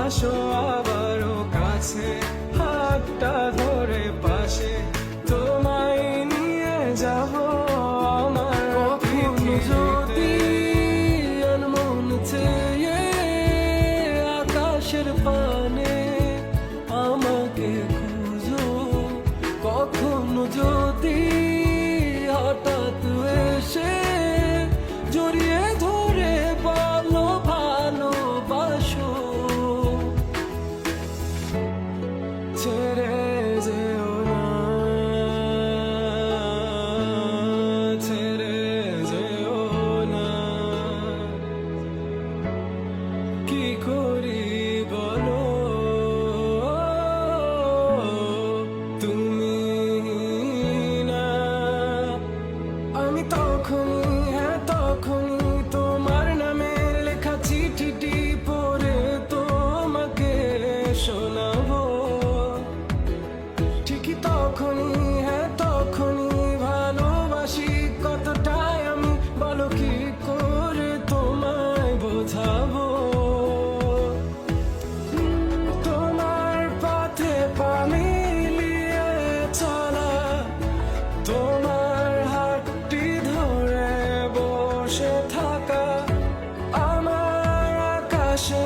আসো আবারও কাছে, হাতটা ধরে পাশে তোমায় নিয়ে যাব আমার যদি মন চেয়ে আকাশের পানে আমাকে খুঁজো, কখনো যদি হঠাৎ এসে জড়িয়ে ধরে বলো ভালোবাসো। ছেড়ে যেও না, ছেড়ে যেও না, কি করি বলো তুমি না। আমি তখনই, হ্যাঁ তখনই তোমার নামে লেখা চিঠিটি পড়ে তোমাকে শোনাবো। ঠিকই তখনই, হ্যাঁ তখনই ভালোবাসি কতটাই আমি, বলো কি করে তোমায় বোঝাবো। তোমার পথে পা মিলিয়ে চলা, তোমার হাতটি ধরে বসে থাকা, আমার আকাশে